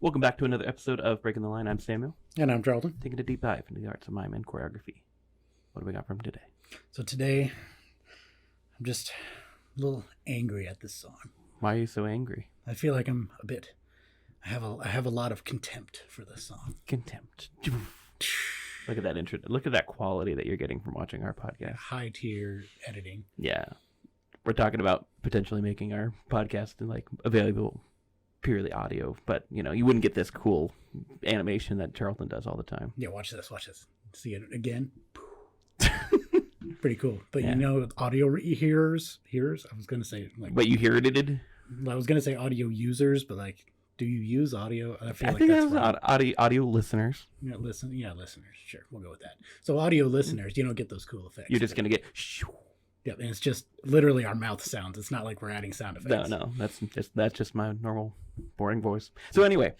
Welcome back to another episode of Breaking the Line. I'm Samuel. And I'm Charleton. Taking a deep dive into the arts of mime and choreography. What do we got from today? So today, I'm just a little angry at this song. Why are you so angry? I feel like I have a lot of contempt for this song. Contempt. Look at that intro. Look at that quality that you're getting from watching our podcast. High tier editing. Yeah. We're talking about potentially making our podcast available purely audio, but you wouldn't get this cool animation that Charleton does all the time. Yeah, watch this. See it again. Pretty cool. But Yeah. Audio hearers, I was going to say But you heard it? I was going to say audio users, but do you use audio? I think that's audio listeners. Listeners. Sure, we'll go with that. So audio listeners, you don't get those cool effects. You're just going to get... Yeah, and it's just literally our mouth sounds. It's not like we're adding sound effects. No, that's just my normal boring voice. So anyway,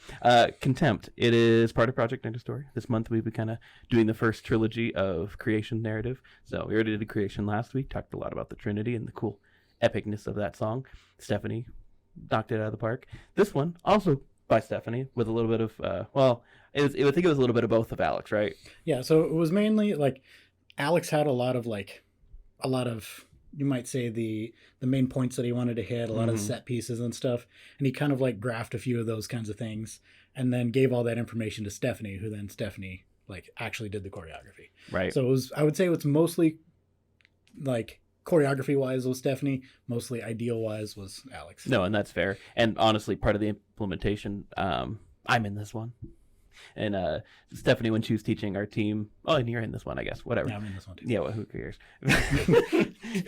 Contempt. It is part of Project Ninja Story. This month we've been kind of doing the first trilogy of creation narrative. So we already did creation last week. Talked a lot about the Trinity and the cool epicness of that song. Stephanie knocked it out of the park. This one also by Stephanie with a little bit of I think it was a little bit of both of Alex, right? Yeah. So it was mainly Alex had a lot of you might say the main points that he wanted to hit, a lot of set pieces and stuff, and he kind of graphed a few of those kinds of things and then gave all that information to Stephanie, who then Stephanie actually did the choreography. Right. So I would say it was mostly choreography wise was Stephanie, mostly ideal wise was Alex. No, and that's fair. And honestly, part of the implementation, I'm in this one. And Stephanie, when she was teaching our team, and you're in this one, I guess, whatever. Yeah, I'm in this one too. Yeah, well, who cares?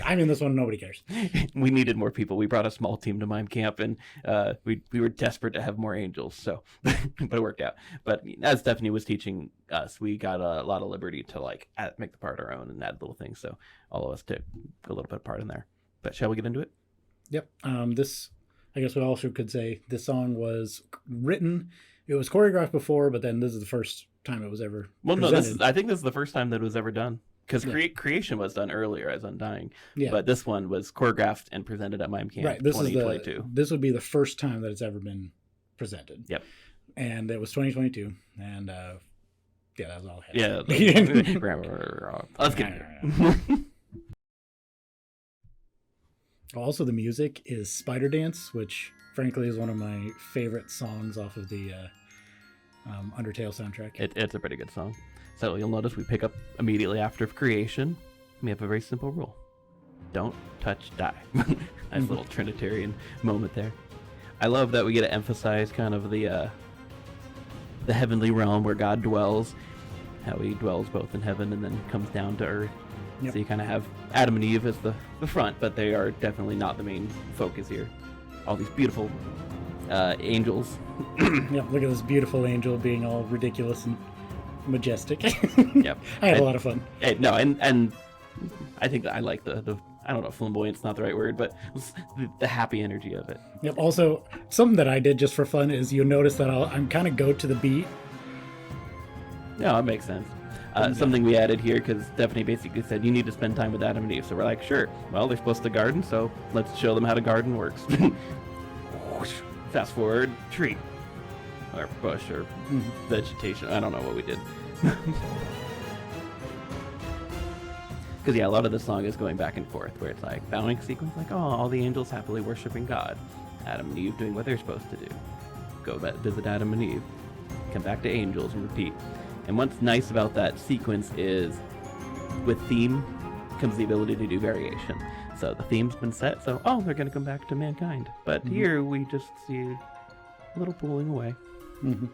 I'm in this one, nobody cares. We needed more people. We brought a small team to Mime Camp, and we were desperate to have more angels, so but it worked out. But as Stephanie was teaching us, we got a lot of liberty to make the part our own and add little things, so all of us took a little bit of part in there. But shall we get into it? Yep. This, I guess we also could say this song was written. It was choreographed before, but then this is the first time it was ever presented. I think this is the first time that it was ever done. Because creation was done earlier as Undying. Yeah. But this one was choreographed and presented at Mime Camp 2022. This would be the first time that it's ever been presented. Yep. And it was 2022. And that was all I had. Yeah. Let's get it. Also, the music is Spider Dance, which frankly is one of my favorite songs off of the Undertale soundtrack. It's a pretty good song. So you'll notice we pick up immediately after creation. We have a very simple rule. Don't touch, die. Nice little Trinitarian moment there. I love that we get to emphasize kind of the heavenly realm where God dwells, how he dwells both in heaven and then comes down to earth. Yep. So you kind of have Adam and Eve as the front, but they are definitely not the main focus here. All these beautiful angels. Yep, look at this beautiful angel being all ridiculous and majestic. Yep. I had a lot of fun. No, and I think that I like the I don't know, flamboyant's not the right word, but the happy energy of it. Yep. Also, something that I did just for fun is you'll notice that I'm kind of go to the beat. No, it makes sense. Something we added here because Stephanie basically said you need to spend time with Adam and Eve. So we're like, sure. Well, they're supposed to garden, so let's show them how to garden works. Fast forward, tree, or bush, or vegetation. I don't know what we did. Because a lot of the song is going back and forth, where it's bowing sequence, all the angels happily worshiping God. Adam and Eve doing what they're supposed to do. Go visit Adam and Eve. Come back to angels and repeat. And what's nice about that sequence is with theme comes the ability to do variation. So the theme's been set, so they're going to come back to mankind. But here we just see a little pulling away. Mm-hmm.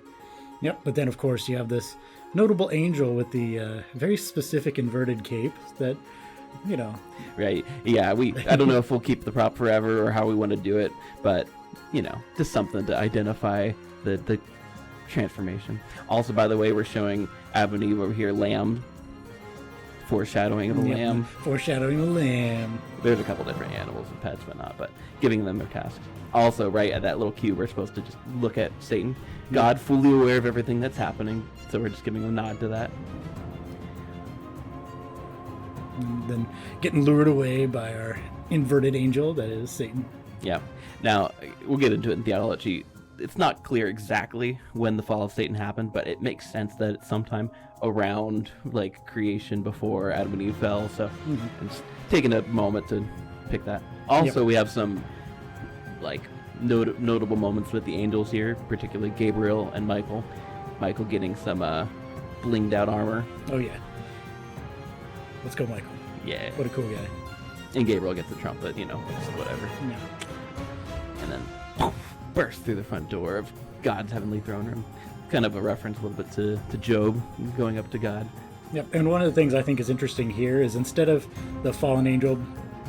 Yep, but then of course you have this notable angel with the very specific inverted cape that, Right, yeah, I don't know if we'll keep the prop forever or how we want to do it, but, just something to identify the transformation. Also, by the way, we're showing Adam and Eve over here, lamb, foreshadowing of a lamb. Foreshadowing a lamb. There's a couple different animals and pets, but giving them their tasks. Also, right at that little cue, we're supposed to just look at Satan. God, fully aware of everything that's happening, so we're just giving a nod to that. And then getting lured away by our inverted angel, that is Satan. Yeah. Now, we'll get into it in theology. it's not clear exactly when the fall of Satan happened, but it makes sense that it's sometime around like creation before Adam and Eve fell. So I'm just taking a moment to pick that. Also, we have some like notable moments with the angels here, particularly Gabriel and Michael. Michael getting some blinged out armor. Oh yeah. Let's go, Michael. Yeah. What a cool guy. And Gabriel gets the trumpet, you know, whatever. Yeah. And then poof, burst through the front door of God's heavenly throne room. Kind of a reference a little bit to Job going up to God. Yep. And one of the things I think is interesting here is instead of the fallen angel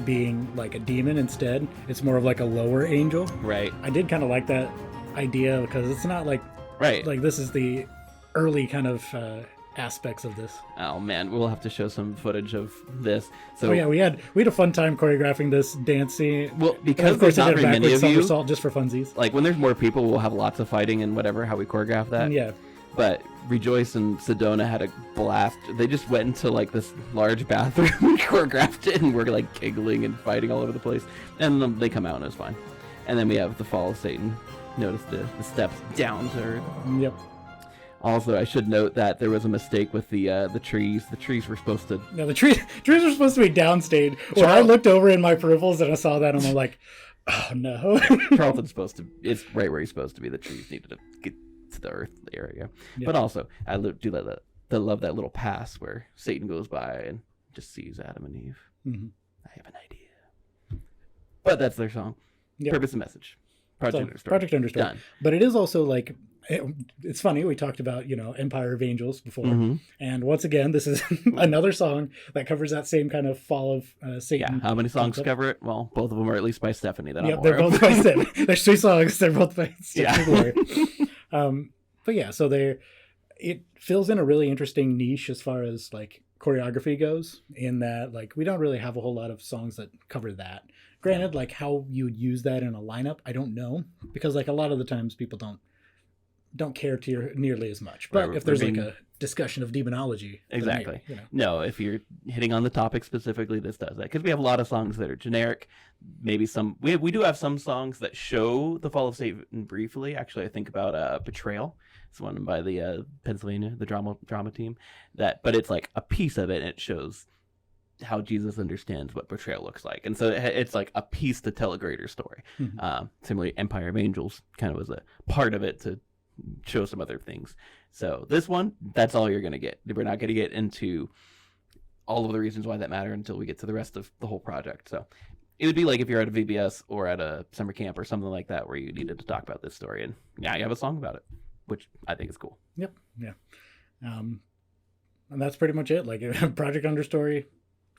being like a demon, instead it's more of like a lower angel. Right. I did kind of like that idea because it's not like like this is the early kind of aspects of this. Oh man, we'll have to show some footage of this. So we had a fun time choreographing this dance scene. Well, because of course there's not very many of you, somersault just for funsies. Like when there's more people, we'll have lots of fighting and whatever, how we choreograph that. Yeah. But Rejoice and Sedona had a blast. They just went into like this large bathroom and choreographed it, and we're like giggling and fighting all over the place. And they come out and it's fine. And then we have the fall of Satan. Notice the steps down to earth. Yep. Also, I should note that there was a mistake with the trees. The trees were supposed to... No, the trees were supposed to be downstage. When I looked over in my peripherals and I saw that, I'm like, oh no. Charleton's supposed to... It's right where he's supposed to be. The trees needed to get to the earth area. Yep. But also, I love that little pass where Satan goes by and just sees Adam and Eve. Mm-hmm. I have an idea. But that's their song. Yep. Purpose and message. Project Understory. Done. But it is also like... It's funny, we talked about, Empire of Angels before. Mm-hmm. And once again, this is another song that covers that same kind of fall of Satan. Yeah, how many songs cover it? Well, both of them are at least by Stephanie. They're both by Stephanie. There's 3 songs, they're both by Stephanie Bloyer. But yeah, so it fills in a really interesting niche as far as like choreography goes, in that like we don't really have a whole lot of songs that cover that. Granted, like how you would use that in a lineup, I don't know, because like a lot of the times people don't care nearly as much. But if there's like a discussion of demonology, exactly, maybe, no, if you're hitting on the topic specifically, this does that, because we have a lot of songs that are generic. Maybe some we do have some songs that show the fall of Satan briefly. Actually, I think about Betrayal. It's one by the Pennsylvania, the drama team. But it's like a piece of it, and it shows how Jesus understands what betrayal looks like, and so it's like a piece to tell a greater story. Mm-hmm. Similarly, Empire of Angels kind of was a part of it to show some other things. So this one, that's all you're going to get. We're not going to get into all of the reasons why that matter until we get to the rest of the whole project. So it would be like if you're at a VBS or at a summer camp or something like that where you needed to talk about this story, and yeah, you have a song about it, which I think is cool. Yep. Yeah. And that's pretty much it. Like Project Understory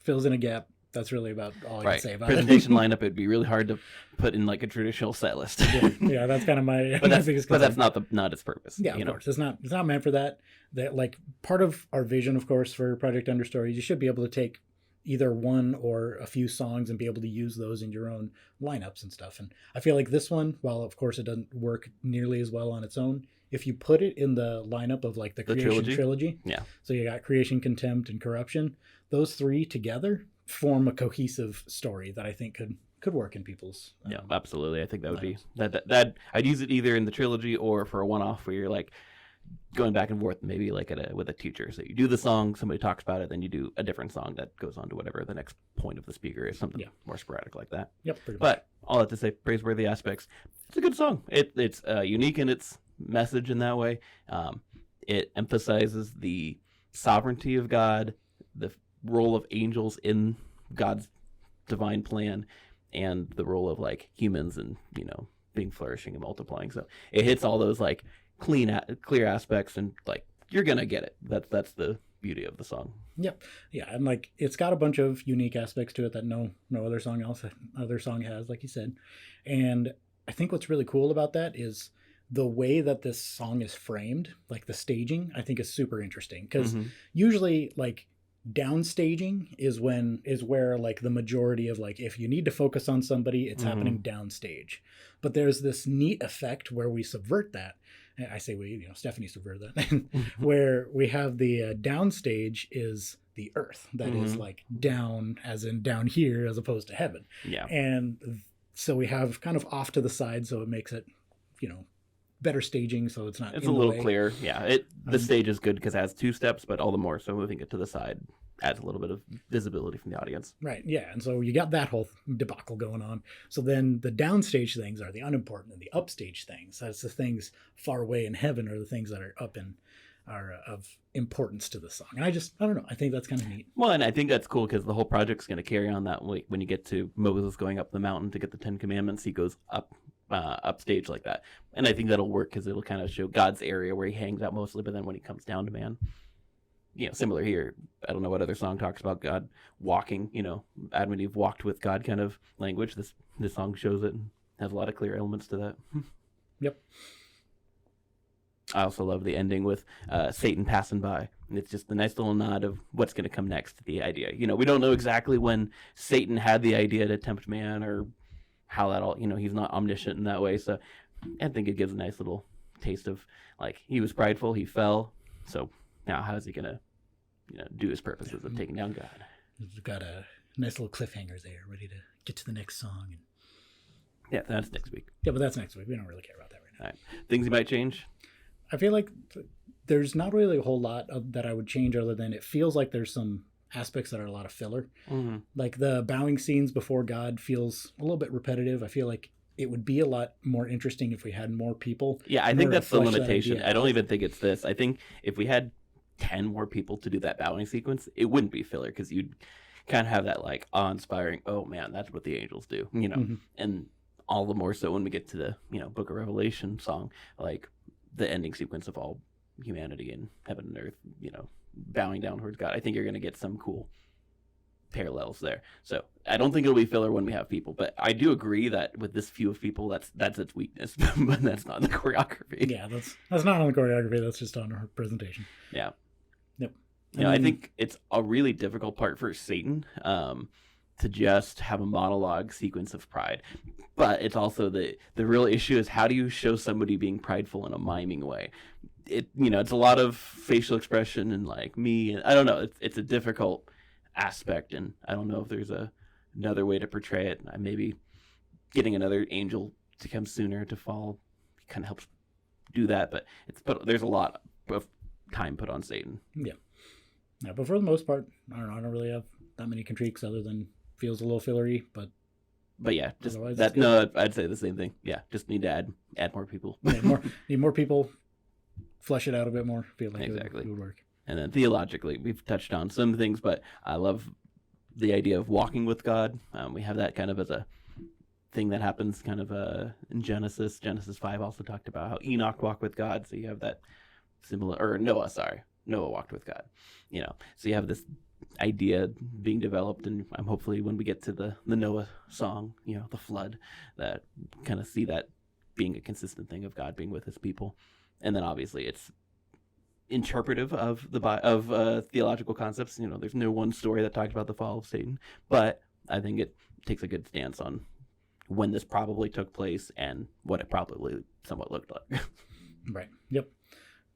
fills in a gap. That's really about all I can say about presentation lineup. It'd be really hard to put in like a traditional set list. yeah, that's kind of my biggest concern. But that's not its purpose. Yeah, of course. It's not meant for that. That like part of our vision, of course, for Project Understory, you should be able to take either one or a few songs and be able to use those in your own lineups and stuff. And I feel like this one, while of course it doesn't work nearly as well on its own, if you put it in the lineup of like the Creation trilogy, yeah. So you got Creation, Contempt, and Corruption. Those 3 together form a cohesive story that I think could work in people's yeah, absolutely. I think that would be that I'd use it either in the trilogy or for a one-off where you're like going back and forth, maybe like with a teacher. So you do the song, somebody talks about it, then you do a different song that goes on to whatever the next point of the speaker is, something more sporadic like that. Yep, pretty much. But all that to say, praiseworthy aspects. It's a good song. It's unique in its message in that way. It emphasizes the sovereignty of God, the role of angels in God's divine plan, and the role of like humans and being flourishing and multiplying. So it hits all those like clear aspects, and like you're gonna get it. That's the beauty of the song. Yep. Yeah, and like it's got a bunch of unique aspects to it that no other song has, like you said. And I think what's really cool about that is the way that this song is framed, like the staging, I think is super interesting, because usually like downstaging is where like the majority of like if you need to focus on somebody, it's happening downstage. But there's this neat effect where we subvert that. I say we, Stephanie subverted that, where we have the downstage is the earth that is like down, as in down here, as opposed to heaven. Yeah. And so we have kind of off to the side, so it makes it, better staging, so it's not. It's in a the little way. clear. Yeah, the stage is good because it has 2 steps, but all the more so moving it to the side adds a little bit of visibility from the audience. Right. Yeah. And so you got that whole debacle going on. So then the downstage things are the unimportant, and the upstage things, that's the things far away in heaven, are the things that are up in are of importance to the song. And I don't know. I think that's kind of neat. Well, and I think that's cool because the whole project's going to carry on that way. When you get to Moses going up the mountain to get the 10 Commandments, he goes upstage like that. And I think that'll work because it'll kind of show God's area where he hangs out mostly, but then when he comes down to man, similar here. I don't know what other song talks about God walking, Adam and Eve walked with God kind of language. This song shows it and has a lot of clear elements to that. Yep. I also love the ending with Satan passing by. And it's just a nice little nod of what's going to come next, the idea. We don't know exactly when Satan had the idea to tempt man or how that all, he's not omniscient in that way. So I think it gives a nice little taste of, like, he was prideful, he fell. So now how's he going to, do his purposes of taking down God? We've got a nice little cliffhanger there, ready to get to the next song. Yeah, that's next week. Yeah, but that's next week. We don't really care about that right now. All right. Things you might change? I feel like there's not really a whole lot that I would change, other than it feels like there's some aspects that are a lot of filler. Mm-hmm. Like the bowing scenes before God feels a little bit repetitive. I feel like it would be a lot more interesting if we had more people. Yeah, I think that's the limitation. I don't even think it's this. I think if we had 10 more people to do that bowing sequence, it wouldn't be filler because you'd kind of have that like awe-inspiring, oh man, that's what the angels do, mm-hmm. And all the more so when we get to the, Book of Revelation song, like the ending sequence of all humanity and heaven and earth, bowing down towards God. I think you're going to get some cool parallels there. So I don't think it'll be filler when we have people, but I do agree that with this few of people, that's its weakness, but that's not the choreography. Yeah, that's not on the choreography. That's just on her presentation. Yeah. Yep. I think it's a really difficult part for Satan to just have a monologue sequence of pride, but it's also the real issue is how do you show somebody being prideful in a miming way? It's a lot of facial expression and like me, and I don't know. It's a difficult aspect, and I don't know if there's another way to portray it. Maybe getting another angel to come sooner to fall kind of helps do that, but there's a lot of time put on Satan. Yeah, but for the most part, I don't really have that many critiques other than feels a little fillery, but yeah, just that. No, I'd say the same thing. Yeah, just need to add more people. Need more people. Flesh it out a bit more. Feel like exactly. It would work. And then theologically, we've touched on some things, but I love the idea of walking with God. We have that kind of as a thing that happens kind of in Genesis. Genesis 5 also talked about how Enoch walked with God. So you have that similar, or Noah walked with God. So you have this idea being developed, and I'm hopefully when we get to the Noah song, the flood, that kind of see that being a consistent thing of God being with his people. And then obviously it's interpretive of theological concepts. There's no one story that talks about the fall of Satan, but I think it takes a good stance on when this probably took place and what it probably somewhat looked like. Right. Yep.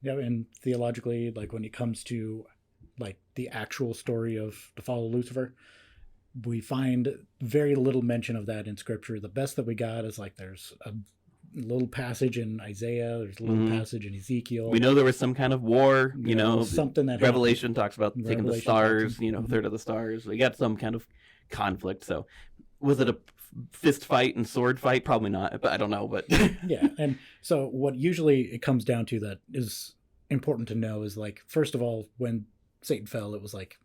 Yeah. And theologically, like when it comes to like the actual story of the fall of Lucifer, we find very little mention of that in Scripture. The best that we got is like there's a little passage in Isaiah, there's a little passage in Ezekiel. We know there was some kind of war, something that Revelation talks about taking the stars, third of the stars. We got some kind of conflict. So was it a fist fight and sword fight? Probably not, but I don't know. But yeah. And so what usually it comes down to that is important to know is like, first of all, when Satan fell, it was like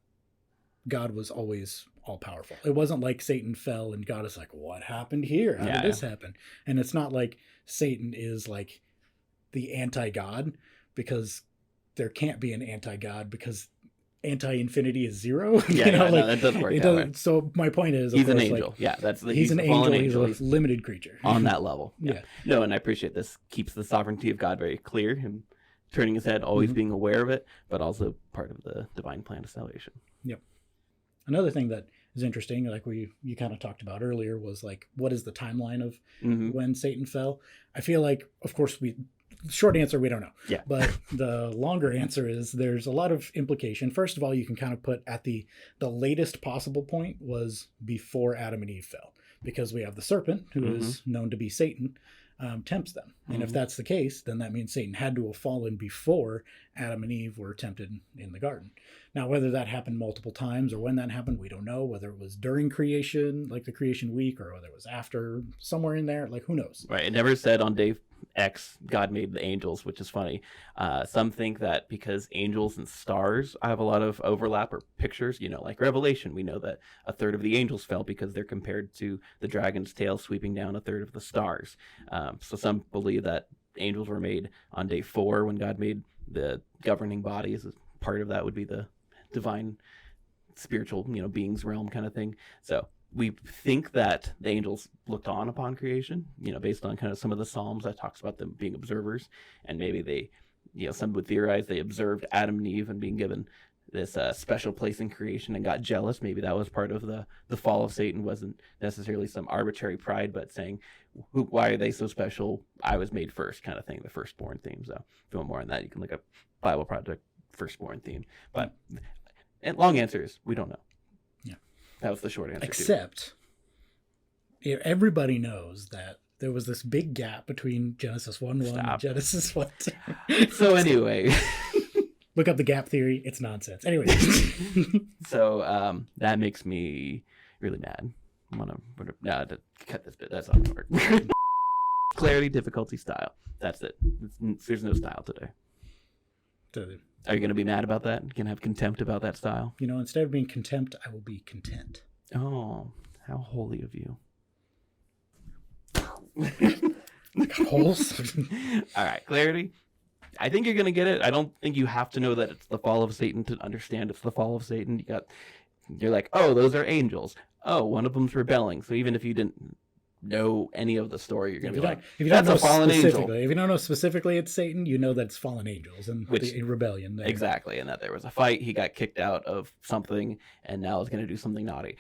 God was always all powerful. It wasn't like Satan fell and God is like, what happened here? How did this happen? And it's not like Satan is like the anti-God, because there can't be an anti-God, because anti-infinity is zero. That doesn't work. So my point is, he's an angel. He's an angel. He's a limited creature on that level. Yeah. No, and I appreciate this. Keeps the sovereignty of God very clear. Him turning his head, always being aware of it, but also part of the divine plan of salvation. Yep. Another thing that is interesting, like you kind of talked about earlier, was like, what is the timeline of when Satan fell? I feel like, of course, short answer, we don't know. Yeah. But the longer answer is there's a lot of implication. First of all, you can kind of put at the latest possible point was before Adam and Eve fell. because we have the serpent, who is known to be Satan, tempts them. And if that's the case, then that means Satan had to have fallen before Adam and Eve were tempted in the garden. Now, whether that happened multiple times or when that happened, we don't know. Whether it was during creation, like the creation week, or whether it was after, somewhere in there, like who knows? Right. It never said on day X, God made the angels, which is funny. Some think that because angels and stars have a lot of overlap or pictures, like Revelation, we know that a third of the angels fell because they're compared to the dragon's tail sweeping down a third of the stars. So some believe that angels were made on day 4 when God made the governing bodies. Part of that would be the divine spiritual, beings realm kind of thing. So we think that the angels looked on upon creation, based on kind of some of the Psalms that talks about them being observers, and maybe they, some would theorize they observed Adam and Eve and being given this special place in creation and got jealous. Maybe that was part of the fall of Satan. Wasn't necessarily some arbitrary pride, but saying, why are they so special? I was made first, kind of thing, the firstborn theme. So if you want more on that, you can look up Bible Project firstborn theme. But and long answer is we don't know. Yeah, that was the short answer. Except everybody knows that there was this big gap between Genesis 1:1 and Genesis 1:2. So anyway, look up the gap theory. It's nonsense. Anyway, so that makes me really mad. I want to cut this bit. That's not gonna work. Clarity, difficulty, style. That's it. There's no style today. Are you going to be mad about that? You can have contempt about that style? Instead of being contempt, I will be content. Oh, how holy of you. Holes? All right, clarity. I think you're going to get it. I don't think you have to know that it's the fall of Satan to understand it's the fall of Satan. You're like, oh, those are angels. Oh, one of them's rebelling. So even if you didn't know any of the story, you're going to be like, that's a fallen angel. If you don't know specifically it's Satan, you know that it's fallen angels and the rebellion there. Exactly, and that there was a fight, he got kicked out of something, and now is going to do something naughty.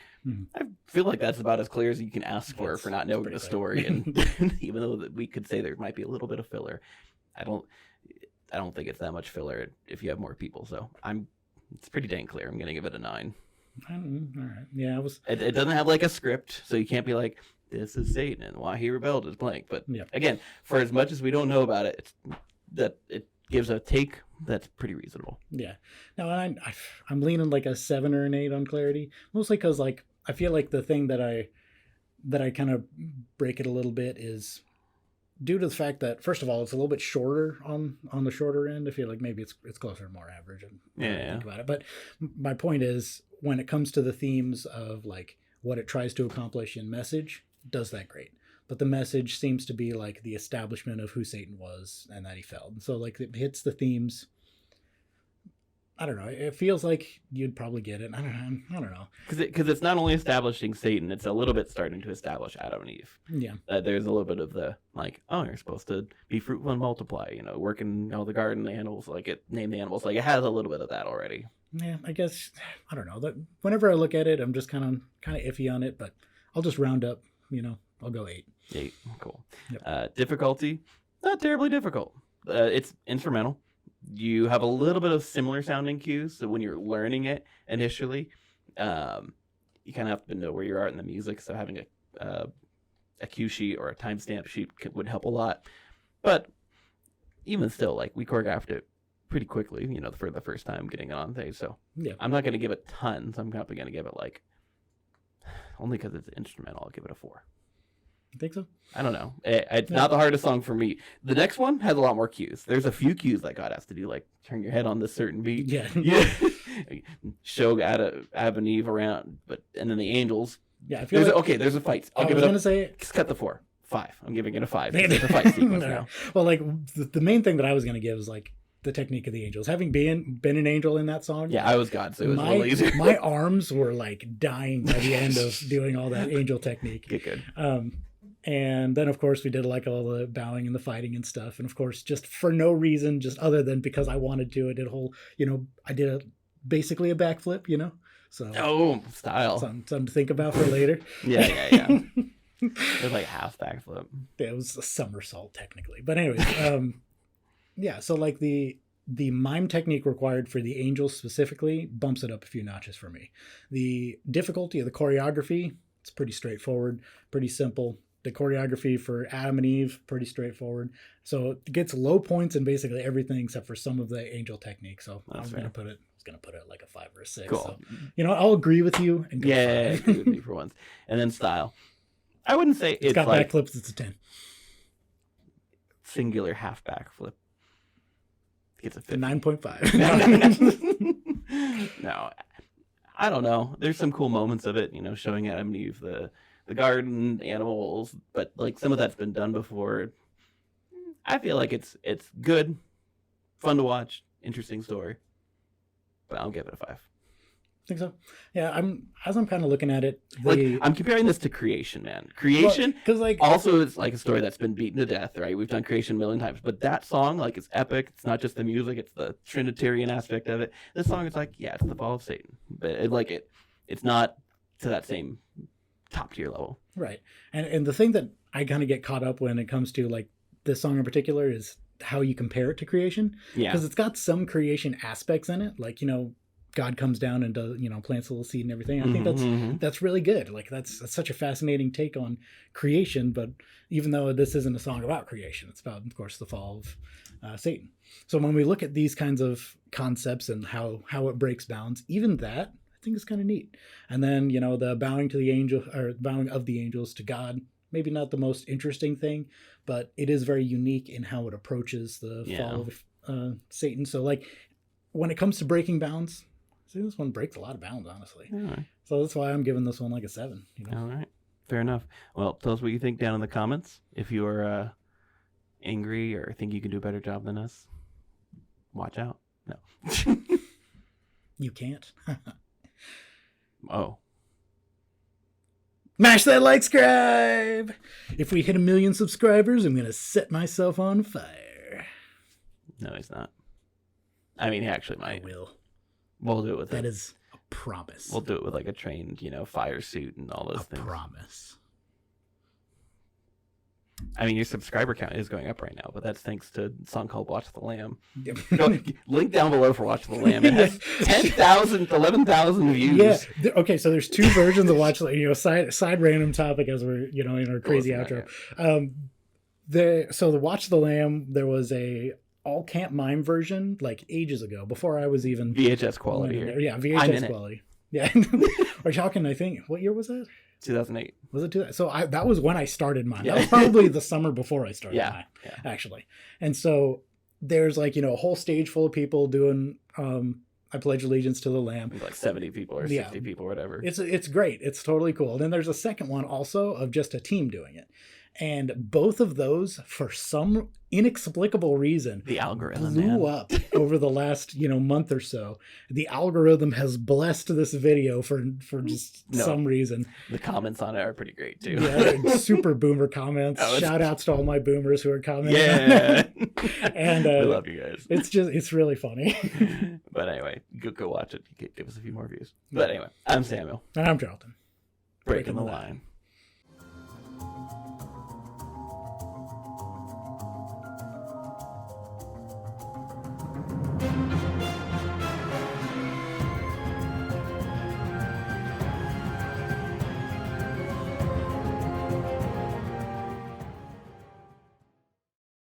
I feel like that's about as clear as you can ask for not knowing the story. And even though we could say there might be a little bit of filler, I don't think it's that much filler if you have more people. So it's pretty dang clear. I'm going to give it a 9. All right. Yeah, It doesn't have like a script, so you can't be like, this is Satan and why he rebelled is blank. But again, for as much as we don't know about it, it gives a take that's pretty reasonable. Yeah. No, I'm leaning like a 7 or an 8 on clarity, mostly because like I feel like the thing that I kind of break it a little bit is due to the fact that, first of all, it's a little bit shorter on the shorter end. I feel like maybe it's closer to more average. Think about it. But my point is, when it comes to the themes of like what it tries to accomplish in message, does that great. But the message seems to be like the establishment of who Satan was and that he fell. And so like it hits the themes. I don't know. It feels like you'd probably get it. I don't know. Because it's not only establishing Satan, it's a little bit starting to establish Adam and Eve. Yeah. There's a little bit of the like, oh, you're supposed to be fruitful and multiply. Work in all the garden, the animals, name the animals. Like it has a little bit of that already. Yeah, I guess I don't know. Whenever I look at it, I'm just kind of iffy on it. But I'll just round up. I'll go 8. 8, cool. Yep. Difficulty, not terribly difficult. It's instrumental. You have a little bit of similar sounding cues, so when you're learning it initially, you kind of have to know where you're at in the music. So having a cue sheet or a timestamp sheet would help a lot. But even still, like we choreographed it pretty quickly, for the first time getting it on stage. So I'm not going to give it tons. I'm probably going to give it only because it's instrumental, I'll give it a 4. You think so? I don't know. It's not the hardest song for me. The next one has a lot more cues. There's a few cues that God has to do, like turn your head on this certain beat. Yeah. Show Adam and Eve around, and then the angels. Yeah, I feel there's a fight. I was going to say... Just cut the 4. 5. I'm giving it a 5. It's a fight sequence now. Well, like, the main thing that I was going to give is, like, the technique of the angels. Having been an angel in that song. Yeah, I was God, so it was a little easier. My arms were, like, dying by the end of doing all that angel technique. Good. And then, of course, we did, like, all the bowing and the fighting and stuff. And, of course, just for no reason, just other than because I wanted to, I did a whole, I did basically a backflip, So. Oh, style. Something to think about for later. Yeah. It was like half backflip. It was a somersault, technically. But anyways, yeah, so like the mime technique required for the angels specifically bumps it up a few notches for me. The difficulty of the choreography It's pretty straightforward, pretty simple. The choreography for Adam and Eve, pretty straightforward. So it gets low points in basically everything except for some of the angel techniques. So I was gonna put it like a 5 or a 6. Cool. So, I'll agree with you and go Yeah, 5. agree with me for once. And then style. I wouldn't say it's got like backflips. It's a 10. singular half backflip. It's a 9.5. No, I don't know. There's some cool moments of it, showing Adam and Eve the garden, the animals, but like some of that's been done before. I feel like it's good, fun to watch, interesting story. But I'll give it a 5. I think so. Yeah, I'm kind of looking at it. I'm comparing this to Creation, man. Creation, because also it's like a story that's been beaten to death, right? We've done Creation a million times, but that song, like, it's epic. It's not just the music; it's the Trinitarian aspect of it. This song, it's like, yeah, it's the fall of Satan, but it's not to that same top tier level, right? And the thing that I kind of get caught up when it comes to like this song in particular is how you compare it to Creation. Yeah, because it's got some Creation aspects in it, like God comes down and does, plants a little seed and everything. I think that's really good. Like that's such a fascinating take on creation. But even though this isn't a song about creation, it's about, of course, the fall of Satan. So when we look at these kinds of concepts and how it breaks bounds, even that I think is kind of neat. And then the bowing to the angel, or bowing of the angels to God, maybe not the most interesting thing, but it is very unique in how it approaches the fall of Satan. So like when it comes to breaking bounds, I think this one breaks a lot of bounds, honestly. Right. So that's why I'm giving this one like a 7. All right. Fair enough. Well, tell us what you think down in the comments. If you are angry or think you can do a better job than us, watch out. No. You can't. Oh. Mash that like, subscribe! If we hit 1 million subscribers, I'm going to set myself on fire. No, he's not. I mean, he actually might. I will. We'll do it with that. Is a promise. We'll do it with like a trained, fire suit and all those things. A promise. I mean, your subscriber count is going up right now, but that's thanks to a song called Watch the Lamb. Yep. Link down below for Watch the Lamb. It has 10,000, 11,000 views. Yeah. Okay, so there's 2 versions of Watch the side random topic as we're, in our crazy outro. So the Watch the Lamb, there was a all camp mime version like ages ago, before I was even VHS quality here. Yeah, VHS quality. Yeah. We're talking, I think, what year was that? 2008. Was it 2008? So that was when I started mine. Yeah. That was probably the summer before I started mine, actually. And so there's like, a whole stage full of people doing I Pledge Allegiance to the Lamb. Like 70 people or 60 people or whatever. It's great. It's totally cool. And then there's a second one also of just a team doing it. And both of those, for some inexplicable reason, the algorithm blew up over the last month or so. The algorithm has blessed this video for just some reason. The comments on it are pretty great too. Yeah, super boomer comments. Shout outs to all my boomers who are commenting. Yeah, and we love you guys. It's really funny. But anyway, go watch it. Give us a few more views. But anyway, I'm Samuel. And I'm Charleton. Breaking the line.